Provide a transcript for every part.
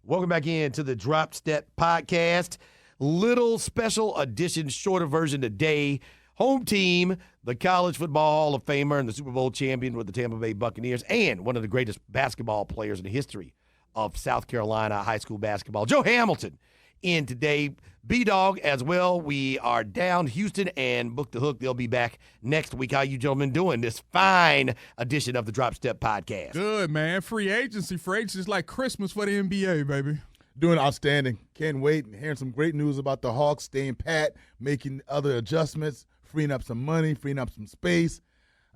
Welcome back into the Drop Step Podcast. Little special edition, shorter version today. Home team, the College Football Hall of Famer and the Super Bowl champion with the Tampa Bay Buccaneers, and one of the greatest basketball players in the history of South Carolina high school basketball, Joe Hamilton, in today. B-Dog as well. We are down Houston and Book the Hook. They'll be back next week. How you gentlemen doing this fine edition of the Drop Step Podcast? Good, man. Free agency is like Christmas for the NBA, baby. Doing outstanding. Can't wait. And hearing some great news about the Hawks staying pat, making other adjustments, freeing up some money, freeing up some space.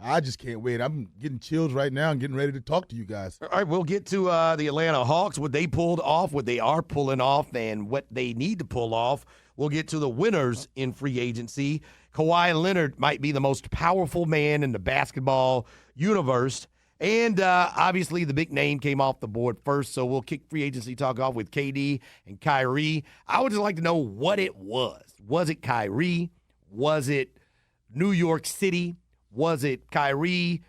I just can't wait. I'm getting chills right now and getting ready to talk to you guys. All right, we'll get to the Atlanta Hawks, what they pulled off, what they are pulling off, and what they need to pull off. We'll get to the winners in free agency. Kawhi Leonard might be the most powerful man in the basketball universe. And obviously the big name came off the board first, so we'll kick free agency talk off with KD and Kyrie. I would just like to know what it was. Was it Kyrie? Was it New York City? Was it Kyrie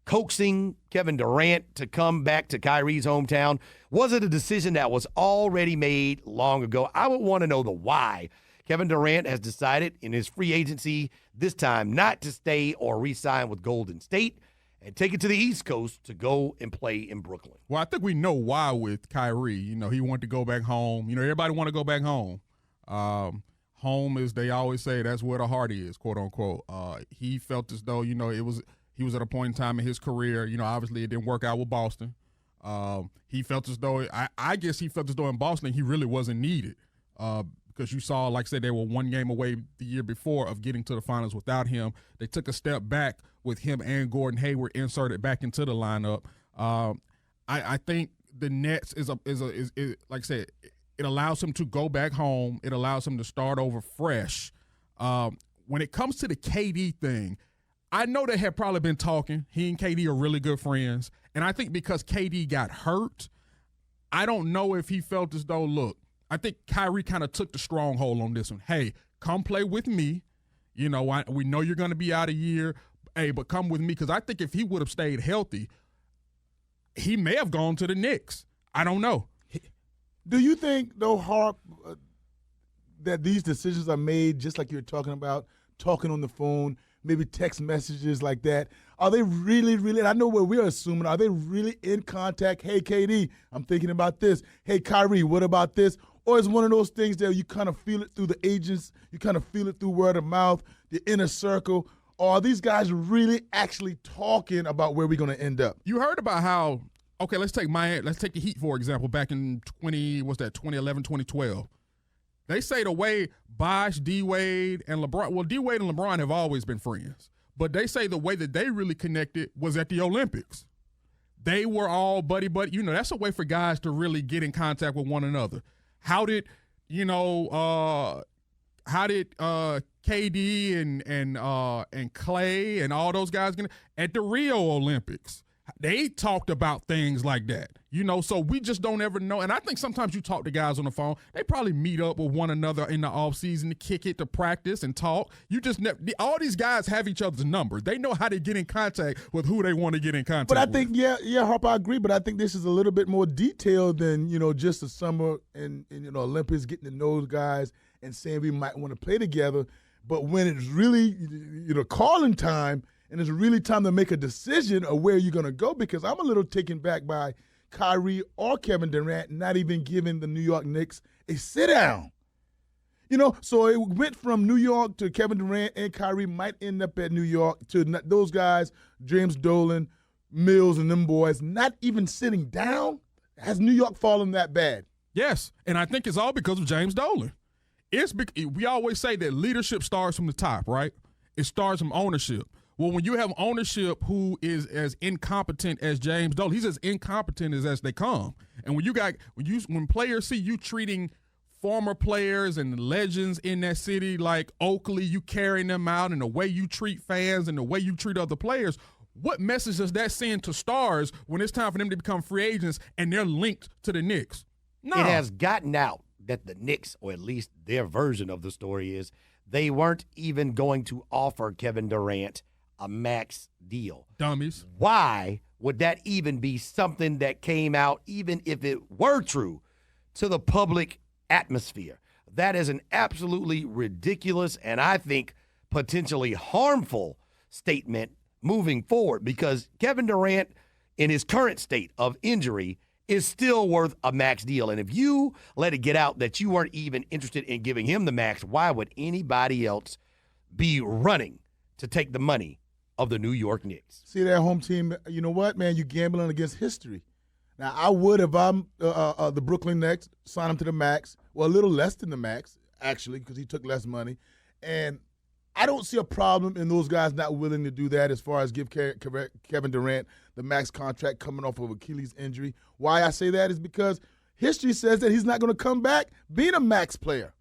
coaxing Kevin Durant to come back to Kyrie's hometown? Was it a decision that was already made long ago? I would want to know the why. Kevin Durant has decided in his free agency this time not to stay or re-sign with Golden State and take it to the East Coast to go and play in Brooklyn. Well, I think we know why with Kyrie. You know, he wanted to go back home. You know, everybody want to go back home. Home is, they always say, that's where the heart is, quote unquote. He felt as though, you know, he was at a point in time in his career, you know, obviously it didn't work out with Boston. He felt as though, I guess he felt as though in Boston he really wasn't needed because you saw, like I said, they were one game away the year before of getting to the finals without him. They took a step back with him and Gordon Hayward inserted back into the lineup. I think the Nets is like I said, it allows him to go back home. It allows him to start over fresh. When it comes to the KD thing, I know they have probably been talking. He and KD are really good friends. And I think because KD got hurt, I don't know if he felt as though, look, I think Kyrie kind of took the stronghold on this one. Hey, come play with me. You know, we know you're going to be out a year. Hey, but come with me. Because I think if he would have stayed healthy, he may have gone to the Knicks. I don't know. Do you think, though, Harp, that these decisions are made just like you were talking about, talking on the phone, maybe text messages like that? Are they really, really, and I know what we're assuming, are they really in contact? Hey, KD, I'm thinking about this. Hey, Kyrie, what about this? Or is one of those things that you kind of feel it through the agents, you kind of feel it through word of mouth, the inner circle? Or are these guys really actually talking about where we're going to end up? You heard about how, okay, let's take the Heat, for example, back in 2011, 2012. They say the way Bosh, D-Wade, and LeBron, well, D-Wade and LeBron have always been friends, but they say the way that they really connected was at the Olympics. They were all buddy-buddy. You know, that's a way for guys to really get in contact with one another. How did KD and Clay and all those guys get at the Rio Olympics? They talked about things like that, you know, so we just don't ever know. And I think sometimes you talk to guys on the phone, they probably meet up with one another in the offseason to kick it, to practice and talk. You just never, all these guys have each other's number. They know how to get in contact with who they want to get in contact with. But I think, yeah, Harp, I agree, but I think this is a little bit more detailed than, you know, just the summer and you know, Olympics, getting to know those guys and saying we might want to play together. But when it's really, you know, calling time, and it's really time to make a decision of where you're going to go, because I'm a little taken back by Kyrie or Kevin Durant not even giving the New York Knicks a sit-down. You know, so it went from New York to Kevin Durant and Kyrie might end up at New York to those guys, James Dolan, Mills, and them boys, not even sitting down. Has New York fallen that bad? Yes, and I think it's all because of James Dolan. We always say that leadership starts from the top, right? It starts from ownership. Well, when you have ownership who is as incompetent as James Dolan, he's as incompetent as they come. And when players see you treating former players and legends in that city like Oakley, you carrying them out, and the way you treat fans and the way you treat other players, what message does that send to stars when it's time for them to become free agents and they're linked to the Knicks? No. It has gotten out that the Knicks, or at least their version of the story, is they weren't even going to offer Kevin Durant a max deal. Dummies. Why would that even be something that came out, even if it were true? to the public atmosphere. That is an absolutely ridiculous and I think potentially harmful statement moving forward, because Kevin Durant in his current state of injury is still worth a max deal. And if you let it get out that you weren't even interested in giving him the max, why would anybody else be running to take the money of the New York Knicks? See that home team, you know what, man, you're gambling against history. Now, I would, if I'm the Brooklyn Nets, sign him to the max, well, a little less than the max, actually, because he took less money. And I don't see a problem in those guys not willing to do that as far as give Kevin Durant the max contract coming off of Achilles injury. Why I say that is because history says that he's not going to come back being a max player.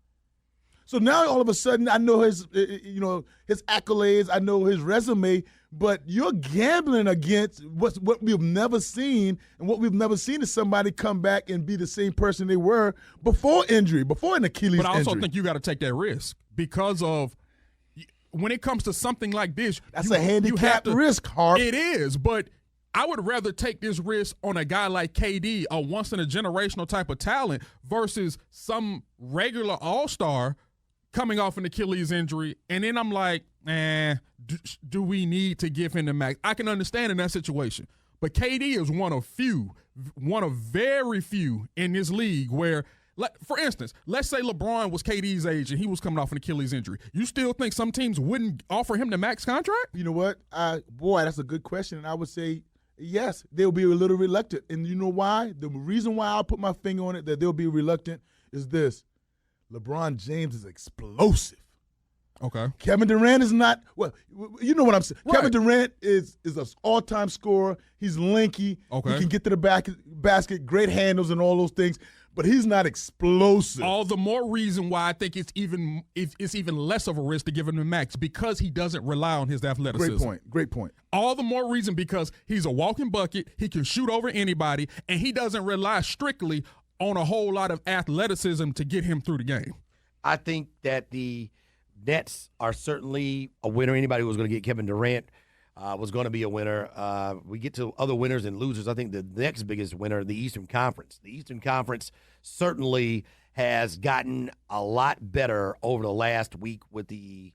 So now all of a sudden I know his accolades, I know his resume, but you're gambling against what we've never seen, and what we've never seen is somebody come back and be the same person they were before injury, before an Achilles injury. But I also think you got to take that risk because of when it comes to something like this. That's a handicapped risk, Hart. It is, but I would rather take this risk on a guy like KD, a once-in-a-generational type of talent, versus some regular all-star coming off an Achilles injury, and then I'm like, do we need to give him the max? I can understand in that situation, but KD is one of very few in this league where, for instance, let's say LeBron was KD's age and he was coming off an Achilles injury. You still think some teams wouldn't offer him the max contract? You know what? Boy, that's a good question, and I would say yes, they'll be a little reluctant. And you know why? The reason why I'll put my finger on it that they'll be reluctant is this. LeBron James is explosive. Okay. Kevin Durant is not. Well, you know what I'm saying. Right. Kevin Durant is an all-time scorer. He's lanky. Okay. He can get to the basket, great handles and all those things, but he's not explosive. All the more reason why I think it's even less of a risk to give him the max, because he doesn't rely on his athleticism. Great point. All the more reason because he's a walking bucket. He can shoot over anybody, and he doesn't rely strictly on a whole lot of athleticism to get him through the game. I think that the Nets are certainly a winner. Anybody who was going to get Kevin Durant was going to be a winner. We get to other winners and losers. I think the next biggest winner, the Eastern Conference. The Eastern Conference certainly has gotten a lot better over the last week with the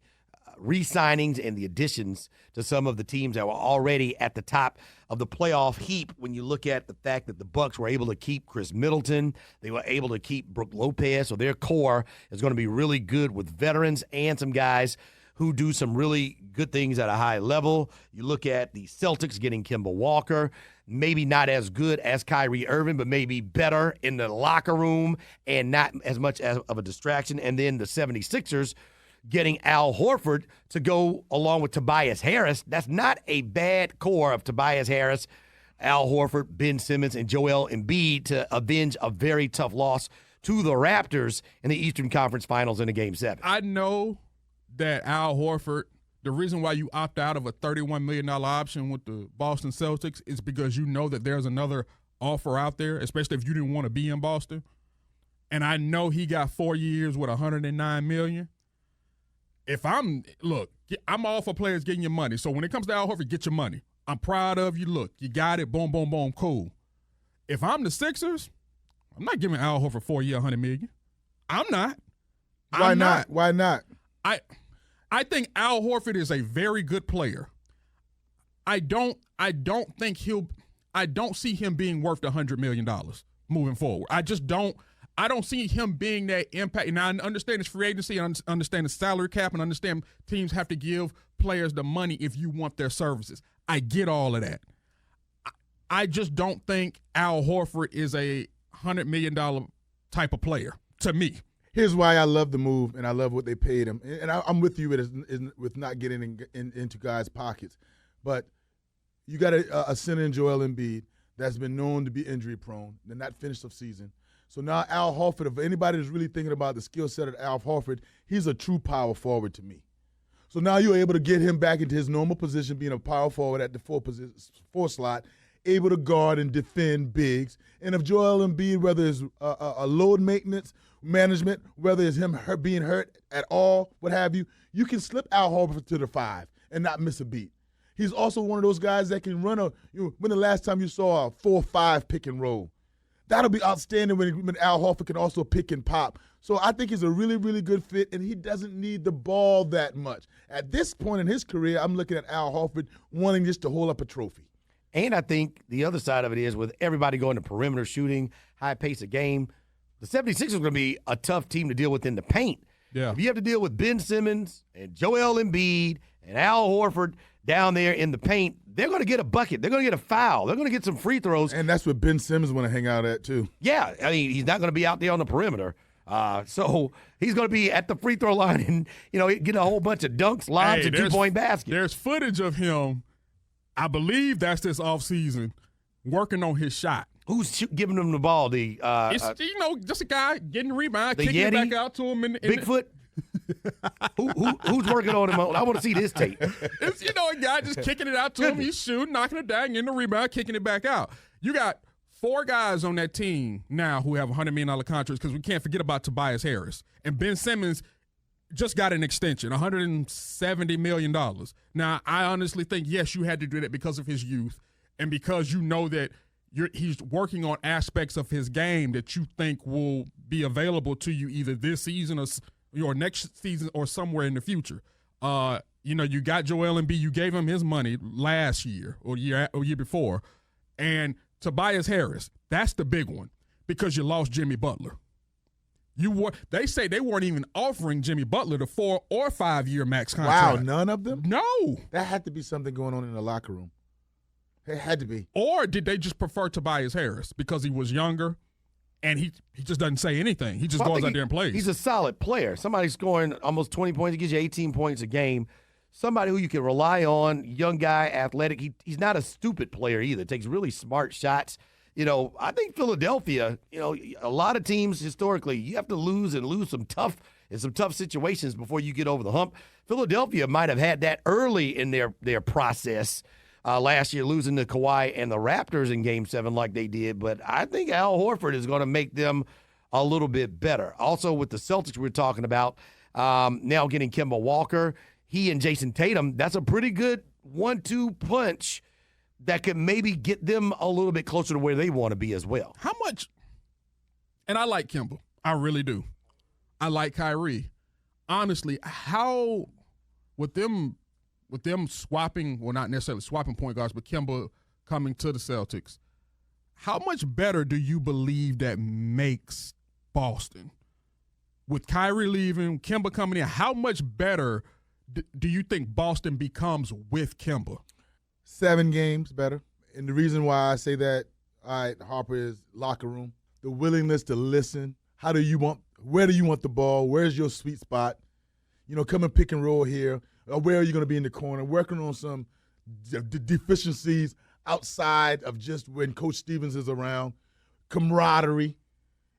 re-signings and the additions to some of the teams that were already at the top of the playoff heap. When you look at the fact that the Bucks were able to keep Chris Middleton, they were able to keep Brook Lopez, so their core is going to be really good with veterans and some guys who do some really good things at a high level. You look at the Celtics getting Kemba Walker, maybe not as good as Kyrie Irving, but maybe better in the locker room and not as much of a distraction. And then the 76ers getting Al Horford to go along with Tobias Harris. That's not a bad core of Tobias Harris, Al Horford, Ben Simmons, and Joel Embiid to avenge a very tough loss to the Raptors in the Eastern Conference Finals in a Game 7. I know that Al Horford, the reason why you opt out of a $31 million option with the Boston Celtics is because you know that there's another offer out there, especially if you didn't want to be in Boston. And I know he got 4 years with $109 million. I'm all for players getting your money. So when it comes to Al Horford, get your money. I'm proud of you. Look, you got it. Boom, boom, boom. Cool. If I'm the Sixers, I'm not giving Al Horford 4 year, $100 million. I'm not. Why not? Why not? I think Al Horford is a very good player. I don't see him being worth $100 million moving forward. I don't see him being that impact. And I understand it's free agency, I understand the salary cap, and understand teams have to give players the money if you want their services. I get all of that. I just don't think Al Horford is a $100 million type of player to me. Here's why I love the move, and I love what they paid him. And I'm with you with not getting into guys' pockets. But you got a center in Joel Embiid that's been known to be injury-prone. They're not finished the season. So now Al Horford, if anybody is really thinking about the skill set of Al Horford, he's a true power forward to me. So now you're able to get him back into his normal position, being a power forward at the four slot, able to guard and defend bigs. And if Joel Embiid, whether it's a load maintenance, management, whether it's him being hurt at all, what have you, you can slip Al Horford to the 5 and not miss a beat. He's also one of those guys that can run when the last time you saw a 4-5 pick and roll? that'll be outstanding when Al Horford can also pick and pop. So I think he's a really, really good fit, and he doesn't need the ball that much. At this point in his career, I'm looking at Al Horford wanting just to hold up a trophy. And I think the other side of it is with everybody going to perimeter shooting, high pace of game, the 76ers are going to be a tough team to deal with in the paint. Yeah. If you have to deal with Ben Simmons and Joel Embiid and Al Horford down there in the paint, they're going to get a bucket. They're going to get a foul. They're going to get some free throws. And that's what Ben Simmons want to hang out at, too. Yeah, I mean, he's not going to be out there on the perimeter. So he's going to be at the free throw line and, get a whole bunch of dunks, lobs, and two-point baskets. There's footage of him, I believe that's this offseason, working on his shot. Who's giving him the ball? It's just a guy getting the rebound, the kicking Yeti, it back out to him. Bigfoot? Who's working on him? I want to see this tape. It's, a guy just kicking it out to him. He's shooting, knocking it down, getting the rebound, kicking it back out. You got 4 guys on that team now who have $100 million contracts because we can't forget about Tobias Harris. And Ben Simmons just got an extension, $170 million. Now, I honestly think, yes, you had to do that because of his youth and because you know that he's working on aspects of his game that you think will be available to you either this season or next season or somewhere in the future. You got Joel Embiid. You gave him his money last year or year before. And Tobias Harris, that's the big one because you lost Jimmy Butler. They say they weren't even offering Jimmy Butler the 4 or 5 year max contract. Wow, none of them? No. That had to be something going on in the locker room. It had to be. Or did they just prefer Tobias Harris because he was younger and he just doesn't say anything? He just goes out there and plays. He's a solid player. Somebody scoring almost 20 points. He gives you 18 points a game. Somebody who you can rely on, young guy, athletic. He's not a stupid player either. Takes really smart shots. I think Philadelphia, a lot of teams historically, you have to lose some tough situations before you get over the hump. Philadelphia might have had that early in their process last year, losing to Kawhi and the Raptors in Game 7 like they did. But I think Al Horford is going to make them a little bit better. Also with the Celtics we're talking about, now getting Kemba Walker, he and Jason Tatum, that's a pretty good 1-2 punch that could maybe get them a little bit closer to where they want to be as well. How much? And I like Kemba. I really do. I like Kyrie. Honestly, how with them swapping, well, not necessarily swapping point guards, but Kemba coming to the Celtics, how much better do you believe that makes Boston? With Kyrie leaving, Kemba coming in, how much better do you think Boston becomes with Kemba? 7 games better. And the reason why I say that, all right, Harper, is locker room. The willingness to listen. Where do you want the ball? Where's your sweet spot? Come and pick and roll here. Or where are you going to be in the corner? Working on some deficiencies outside of just when Coach Stevens is around. Camaraderie.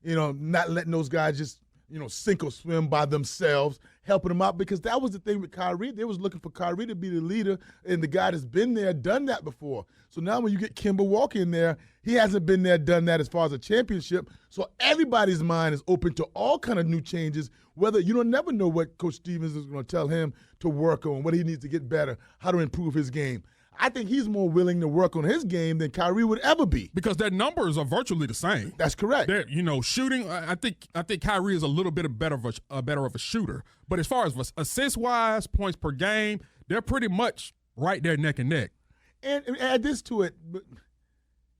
Not letting those guys just, sink or swim by themselves, helping them out, because that was the thing with Kyrie. They was looking for Kyrie to be the leader and the guy that's been there, done that before. So now when you get Kemba Walker in there, he hasn't been there, done that as far as a championship. So everybody's mind is open to all kind of new changes, whether you don't never know what Coach Stevens is going to tell him to work on, what he needs to get better, how to improve his game. I think he's more willing to work on his game than Kyrie would ever be. Because their numbers are virtually the same. That's correct. They're, shooting, I think Kyrie is a little bit better of a shooter. But as far as assist-wise, points per game, they're pretty much right there neck and neck. And add this to it.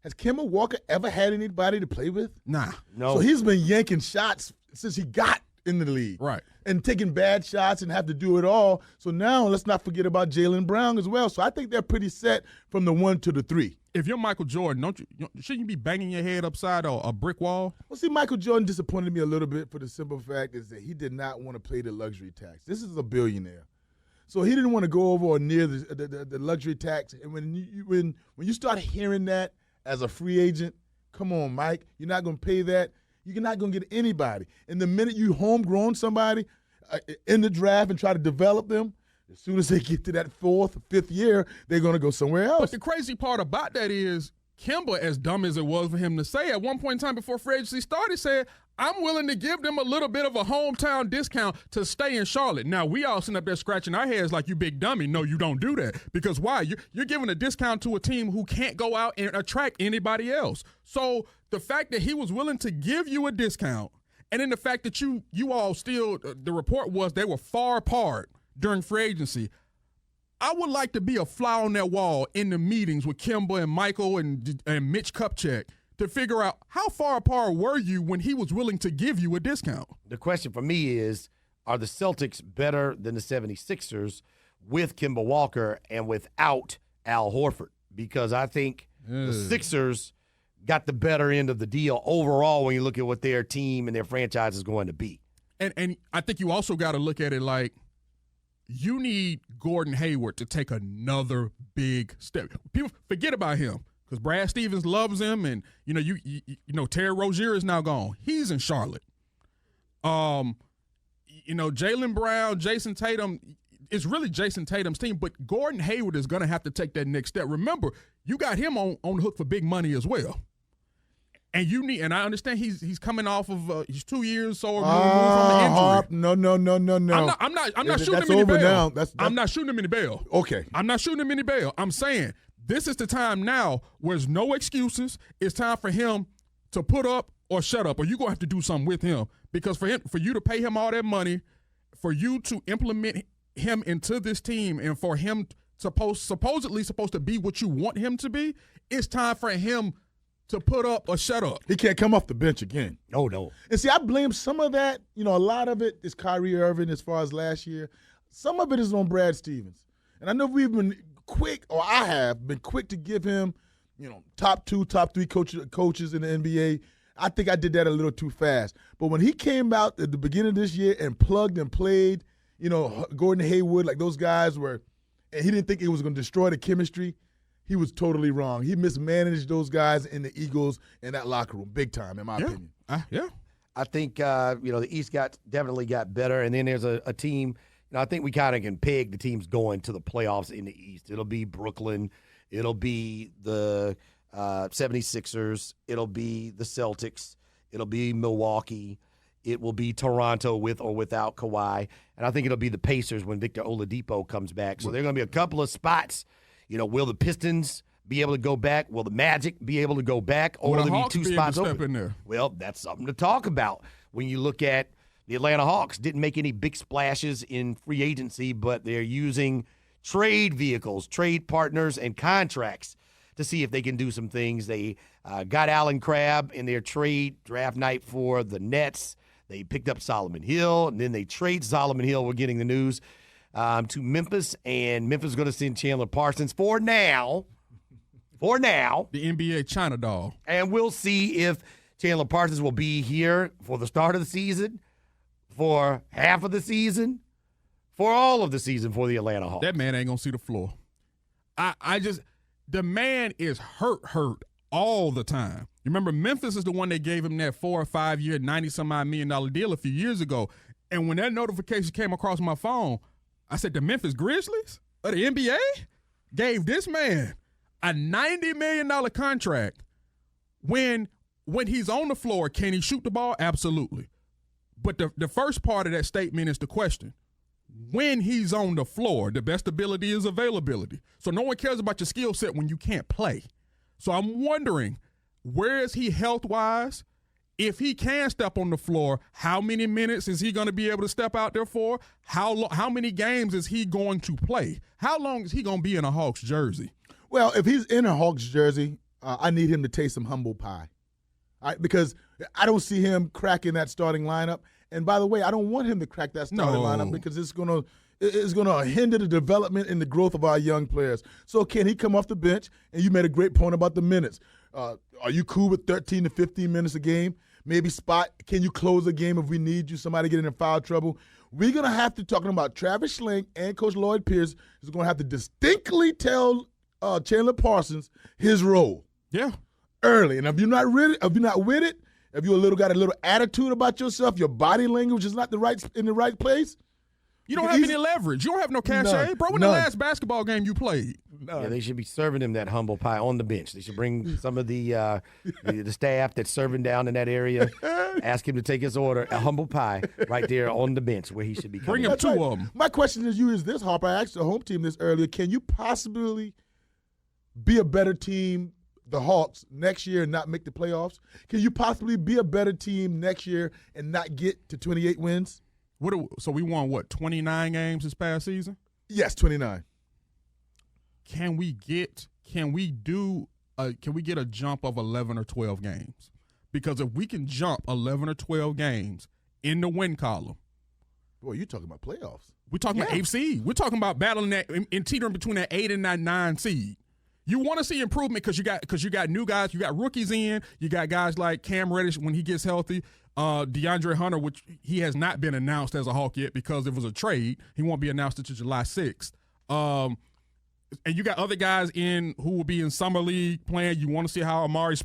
Has Kemba Walker ever had anybody to play with? Nah. No. So he's been yanking shots since he got into the league. Right. And taking bad shots and have to do it all. So now let's not forget about Jaylen Brown as well. So I think they're pretty set from the 1 to the 3. If you're Michael Jordan, shouldn't you be banging your head upside a brick wall? Well, see, Michael Jordan disappointed me a little bit for the simple fact is that he did not want to pay the luxury tax. This is a billionaire. So he didn't want to go over or near the luxury tax. And when you start hearing that as a free agent, come on, Mike, you're not going to pay that. You're not going to get anybody. And the minute you homegrown somebody in the draft and try to develop them, as soon as they get to that 4th, 5th year, they're going to go somewhere else. But the crazy part about that is Kemba, as dumb as it was for him to say, at one point in time before free agency started, said, I'm willing to give them a little bit of a hometown discount to stay in Charlotte. Now, we all sitting up there scratching our heads like, you big dummy. No, you don't do that. Because why? You're giving a discount to a team who can't go out and attract anybody else. So the fact that he was willing to give you a discount, and then the fact that you all still, the report was they were far apart during free agency. I would like to be a fly on that wall in the meetings with Kemba and Michael and Mitch Kupchak to figure out how far apart were you when he was willing to give you a discount. The question for me is, are the Celtics better than the 76ers with Kemba Walker and without Al Horford? Because I think the Sixers got the better end of the deal overall when you look at what their team and their franchise is going to be. And I think you also got to look at it like you need Gordon Hayward to take another big step. People forget about him because Brad Stevens loves him, and you know Terry Rozier is now gone. He's in Charlotte. Jaylen Brown, Jason Tatum. It's really Jason Tatum's team, but Gordon Hayward is going to have to take that next step. Remember, you got him on the hook for big money as well. And I understand he's coming off of he's 2 years so removed from the injury. No. I'm not shooting him any bail. I'm not shooting him any bail. Okay. I'm not shooting him any bail. I'm saying this is the time now where there's no excuses. It's time for him to put up or shut up, or you're gonna have to do something with him, because for you to pay him all that money, for you to implement him into this team, and for him supposedly supposed to be what you want him to be, it's time for him to put up or shut up. He can't come off the bench again. Oh, no. And see, I blame some of that. A lot of it is Kyrie Irving as far as last year. Some of it is on Brad Stevens. And I know we've been quick, or I have been quick to give him, top 2, top 3 coaches in the NBA. I think I did that a little too fast. But when he came out at the beginning of this year and plugged and played, Gordon Hayward, like those guys were, and he didn't think it was going to destroy the chemistry, he was totally wrong. He mismanaged those guys in the Eagles in that locker room big time, in my opinion. Yeah. I think, the East definitely got better, and then there's a team. I think we kind of can peg the teams going to the playoffs in the East. It'll be Brooklyn. It'll be the 76ers. It'll be the Celtics. It'll be Milwaukee. It will be Toronto with or without Kawhi. And I think it'll be the Pacers when Victor Oladipo comes back. So there are going to be a couple of spots. Will the Pistons be able to go back? Will the Magic be able to go back? Or will there be 2 spots open? In there? Well, that's something to talk about. When you look at the Atlanta Hawks, didn't make any big splashes in free agency, but they're using trade vehicles, trade partners, and contracts to see if they can do some things. They got Allen Crabbe in their trade draft night for the Nets. They picked up Solomon Hill, and then they trade Solomon Hill. We're getting the news. To Memphis, and Memphis is going to send Chandler Parsons for now. The NBA China doll. And we'll see if Chandler Parsons will be here for the start of the season, for half of the season, for all of the season for the Atlanta Hawks. That man ain't going to see the floor. The man is hurt all the time. You remember Memphis is the one that gave him that 4 or 5 year, $90-some-odd million deal a few years ago. And when that notification came across my phone, I said, the Memphis Grizzlies of the NBA gave this man a $90 million contract. When he's on the floor, can he shoot the ball? Absolutely. But the first part of that statement is the question. When he's on the floor, the best ability is availability. So no one cares about your skill set when you can't play. So I'm wondering, where is he health-wise? If he can step on the floor, how many minutes is he going to be able to step out there for? How many games is he going to play? How long is he going to be in a Hawks jersey? Well, if he's in a Hawks jersey, I need him to taste some humble pie. Because I don't see him cracking that starting lineup. And by the way, I don't want him to crack that starting lineup because it's going to hinder the development and the growth of our young players. So can he come off the bench? And you made a great point about the minutes. Are you cool with 13 to 15 minutes a game? Maybe spot, can you close a game if we need you, somebody getting in foul trouble? We're going to have to, talking about Travis Schlenk and Coach Lloyd Pierce, is going to have to distinctly tell Chandler Parsons his role. Yeah. Early. And if you're not with it, if you got a little attitude about yourself, your body language is not in the right place. You don't have any leverage. You don't have no cachet. Bro, when the last basketball game you played? Yeah, they should be serving him that humble pie on the bench. They should bring some of the staff that's serving down in that area, ask him to take his order, a humble pie right there on the bench where he should be coming. Bring him 2 of them. My question is this, Harper. I asked the home team this earlier. Can you possibly be a better team the Hawks next year and not make the playoffs? Can you possibly be a better team next year and not get to 28 wins? So we won, 29 games this past season? Yes, 29. Can we get a jump of 11 or 12 games? Because if we can jump 11 or 12 games in the win column. Boy, you're talking about playoffs. We're talking about 8th seed. We're talking about battling that in teetering between that 8 and that 9 seed. You want to see improvement because you got new guys, you got rookies in, you got guys like Cam Reddish when he gets healthy, DeAndre Hunter, which he has not been announced as a Hawk yet because it was a trade. He won't be announced until July 6th. And you got other guys in who will be in summer league playing. You want to see how Amari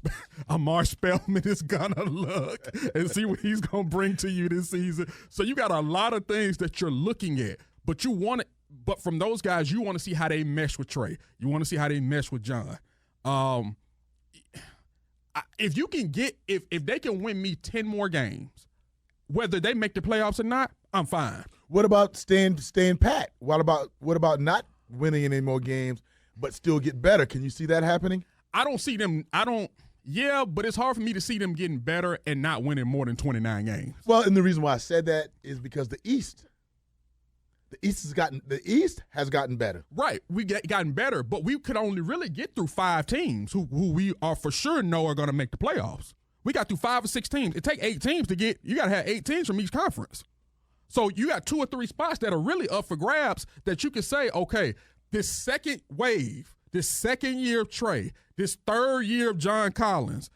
Spellman is gonna look and see what he's gonna bring to you this season. So you got a lot of things that you're looking at, but from those guys, you want to see how they mesh with Trey. You want to see how they mesh with John. If they can win me 10 more games, whether they make the playoffs or not, I'm fine. What about staying pat? What about not winning any more games but still get better? Can you see that happening? I don't see them. Yeah, but it's hard for me to see them getting better and not winning more than 29 games. Well, and the reason why I said that is because the East has gotten better. Right, we gotten better, but we could only really get through 5 teams who we are for sure know are going to make the playoffs. We got through 5 or 6 teams. It takes 8 teams to get. You got to have 8 teams from each conference. So you got 2 or 3 spots that are really up for grabs that you can say, okay, this second wave, this second year of Trey, this third year of John Collins,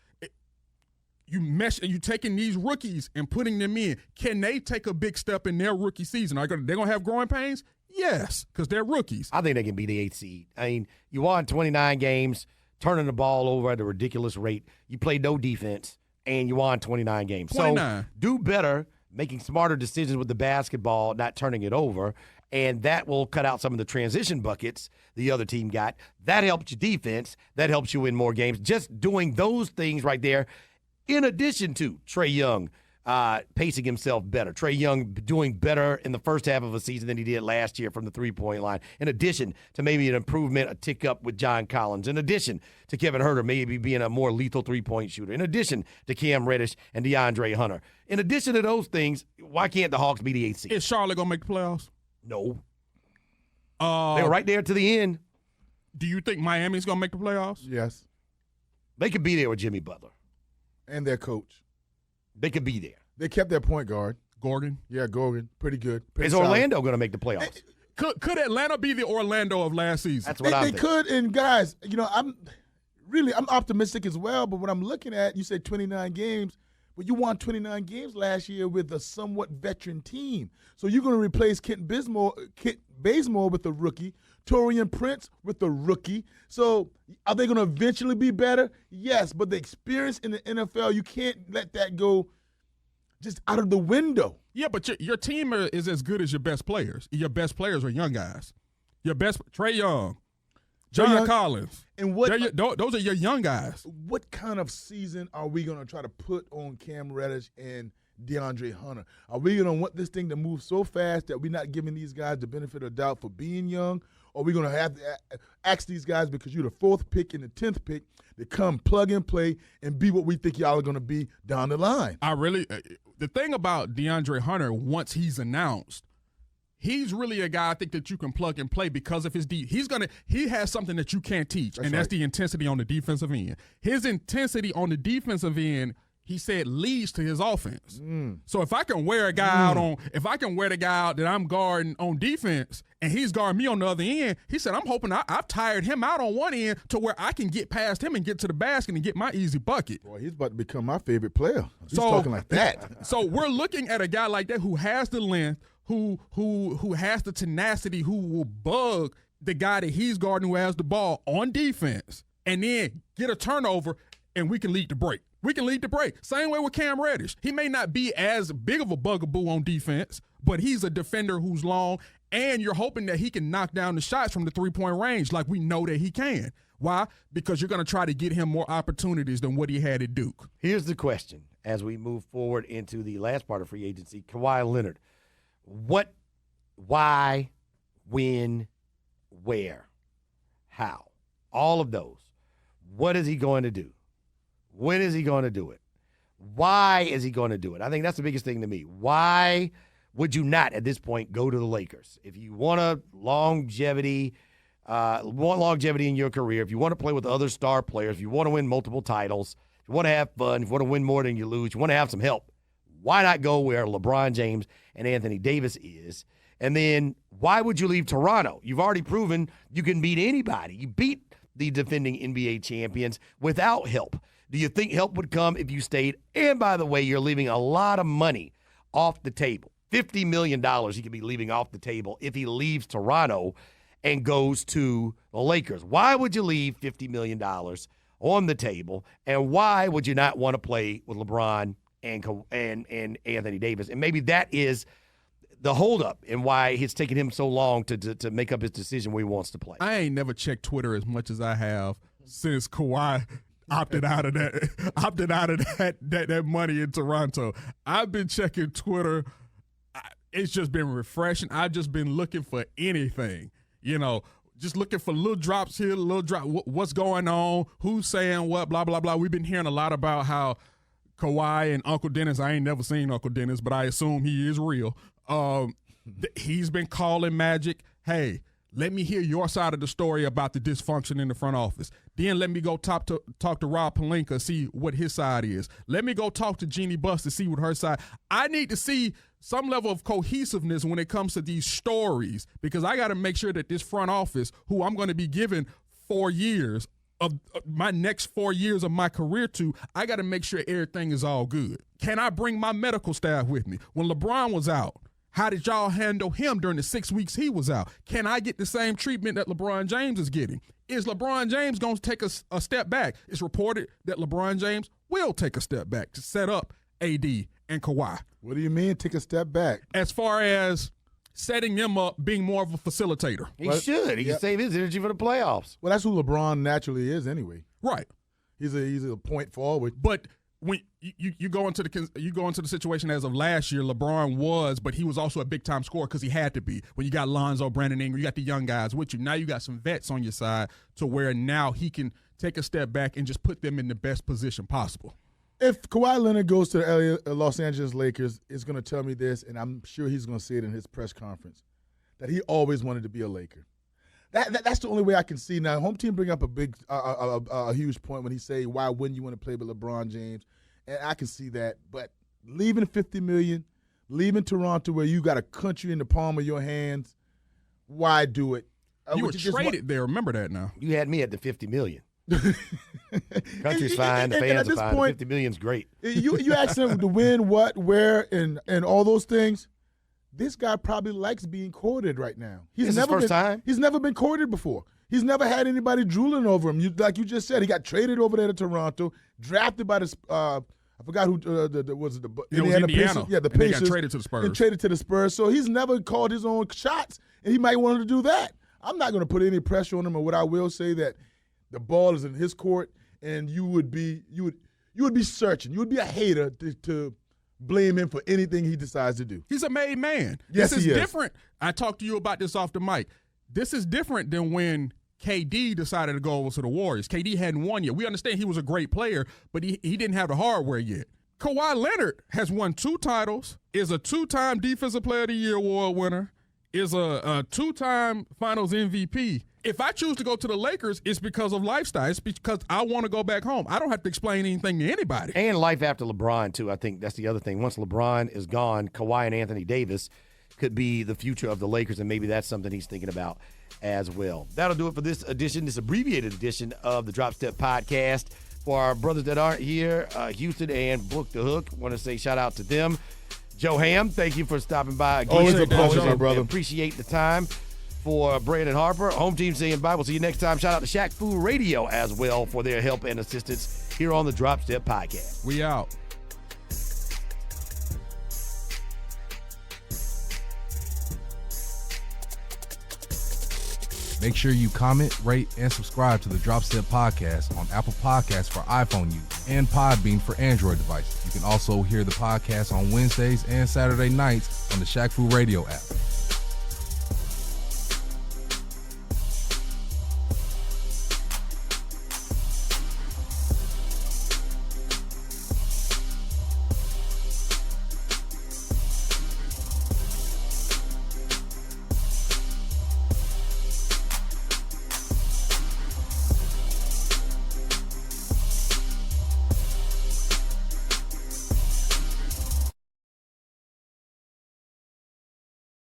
you mesh and you taking these rookies and putting them in. Can they take a big step in their rookie season? They're going to have growing pains? Yes, because they're rookies. I think they can be the 8th seed. I mean, you won 29 games, turning the ball over at a ridiculous rate. You played no defense, and you won 29 games. 29. So do better, making smarter decisions with the basketball, not turning it over, and that will cut out some of the transition buckets the other team got. That helps your defense. That helps you win more games. Just doing those things right there, in addition to Trae Young pacing himself better. Trae Young doing better in the first half of a season than he did last year from the three-point line. In addition to maybe an improvement, a tick up with John Collins. In addition to Kevin Huerter maybe being a more lethal three-point shooter. In addition to Cam Reddish and DeAndre Hunter. In addition to those things, why can't the Hawks be the 8th seed? Is Charlotte going to make the playoffs? No. They were right there to the end. Do you think Miami's going to make the playoffs? Yes. They could be there with Jimmy Butler. And their coach. They could be there. They kept their point guard. Gordon? Yeah, Gordon. Pretty good. Is Orlando going to make the playoffs? Could Atlanta be the Orlando of last season? That's what I think. They could, and guys, I'm optimistic as well, but when I'm looking at, you said 29 games, but you won 29 games last year with a somewhat veteran team. So you're going to replace Kent Bazemore with a rookie, Taurean Prince with a rookie. So are they going to eventually be better? Yes, but the experience in the NFL, you can't let that go just out of the window. Yeah, but your team is as good as your best players. Your best players are young guys. Your best Trae Young, John Collins, and those are your young guys. What kind of season are we going to try to put on Cam Reddish and DeAndre Hunter? Are we going to want this thing to move so fast that we're not giving these guys the benefit of the doubt for being young? Or are we going to have to ask these guys, because you're the 4th pick and the 10th pick, to come plug and play and be what we think y'all are going to be down the line? The thing about DeAndre Hunter, once he's announced, he's really a guy I think that you can plug and play because of his he has something that you can't teach, that's the intensity on the defensive end. His intensity on the defensive end, he said, leads to his offense. So if I can wear a guy the guy out that I'm guarding on defense and he's guarding me on the other end, he said, I'm hoping I've tired him out on one end to where I can get past him and get to the basket and get my easy bucket. Boy, he's about to become my favorite player. He's talking like that. So we're looking at a guy like that who has the length, who has the tenacity, who will bug the guy that he's guarding who has the ball on defense and then get a turnover and we can lead the break. We can lead the break. Same way with Cam Reddish. He may not be as big of a bugaboo on defense, but he's a defender who's long, and you're hoping that he can knock down the shots from the three-point range like we know that he can. Why? Because you're going to try to get him more opportunities than what he had at Duke. Here's the question as we move forward into the last part of free agency. Kawhi Leonard. What, why, when, where, how? All of those. What is he going to do? When is he going to do it? Why is he going to do it? I think that's the biggest thing to me. Why would you not, at this point, go to the Lakers? If you want longevity in your career, if you want to play with other star players, if you want to win multiple titles, if you want to have fun, if you want to win more than you lose, if you want to have some help, why not go where LeBron James and Anthony Davis is? And then why would you leave Toronto? You've already proven you can beat anybody. You beat the defending NBA champions without help. Do you think help would come if you stayed? And by the way, you're leaving a lot of money off the table. $50 million he could be leaving off the table if he leaves Toronto and goes to the Lakers. Why would you leave $50 million on the table? And why would you not want to play with LeBron and Anthony Davis? And maybe that is the holdup and why it's taken him so long to make up his decision where he wants to play. I ain't never checked Twitter as much as I have since Kawhi opted out of that money in Toronto. I've been checking Twitter. It's just been refreshing. I've just been looking for anything, just looking for little drops here, little drop. What's going on? Who's saying what? Blah blah blah. We've been hearing a lot about how Kawhi and Uncle Dennis. I ain't never seen Uncle Dennis, but I assume he is real. He's been calling Magic. Hey, let me hear your side of the story about the dysfunction in the front office. Then let me go talk to Rob Pelinka, see what his side is. Let me go talk to Jeannie Buss to see what her side. I need to see some level of cohesiveness when it comes to these stories, because I got to make sure that this front office, who I'm going to be giving 4 years of my next 4 years of my career to, I got to make sure everything is all good. Can I bring my medical staff with me? When LeBron was out, how did y'all handle him during the 6 weeks he was out? Can I get the same treatment that LeBron James is getting? Is LeBron James going to take a step back? It's reported that LeBron James will take a step back to set up AD and Kawhi. What do you mean take a step back? As far as setting them up, being more of a facilitator. He should. He can save his energy for the playoffs. Well, that's who LeBron naturally is anyway. Right. He's a point forward. But when you go into the situation as of last year, LeBron was, but he was also a big time scorer because he had to be. When you got Lonzo, Brandon Ingram, you got the young guys with you. Now you got some vets on your side to where now he can take a step back and just put them in the best position possible. If Kawhi Leonard goes to the Los Angeles Lakers, it's going to tell me this, and I'm sure he's going to say it in his press conference, that he always wanted to be a Laker. That's the only way I can see. Now, home team bring up a huge point when he say, why wouldn't you want to play with LeBron James? And I can see that. But leaving $50 million, leaving Toronto where you got a country in the palm of your hands, why do it? You were traded there. Remember that now. You had me at the $50 million. Country's fine. The fans are fine. Point, $50 million's great. You ask him to win, what, where, and all those things. This guy probably likes being courted right now. This is first time. He's never been courted before. He's never had anybody drooling over him. Like you just said, he got traded over there to Toronto, drafted by the I forgot who was it. It was Indiana. Pacers. Yeah, the Pacers. Pacers. They got traded to the Spurs. And traded to the Spurs. So he's never called his own shots, and he might want to do that. I'm not going to put any pressure on him. Or what I will say that the ball is in his court, and you would be searching. You would be a hater to blame him for anything he decides to do. He's a made man. Yes, this he is is different. I talked to you about this off the mic. This is different than when KD decided to go over to the Warriors. KD hadn't won yet. We understand he was a great player, but he didn't have the hardware yet. Kawhi Leonard has won 2 titles, is a 2-time Defensive Player of the Year award winner, is a 2-time Finals MVP. If I choose to go to the Lakers, it's because of lifestyle. It's because I want to go back home. I don't have to explain anything to anybody. And life after LeBron, too. I think that's the other thing. Once LeBron is gone, Kawhi and Anthony Davis could be the future of the Lakers, and maybe that's something he's thinking about as well. That'll do it for this edition, this abbreviated edition of the Drop Step Podcast. For our brothers that aren't here, Houston and Book the Hook, want to say shout out to them. Joe Ham, thank you for stopping by again. Always a pleasure, my brother. Appreciate the time. For Brandon Harper, home team saying bye. We'll see you next time. Shout out to Shaq Fu Radio as well for their help and assistance here on the Drop Step Podcast. We out. Make sure you comment, rate, and subscribe to the Drop Step Podcast on Apple Podcasts for iPhone use and Podbean for Android devices. You can also hear the podcast on Wednesdays and Saturday nights on the Shaq Fu Radio app.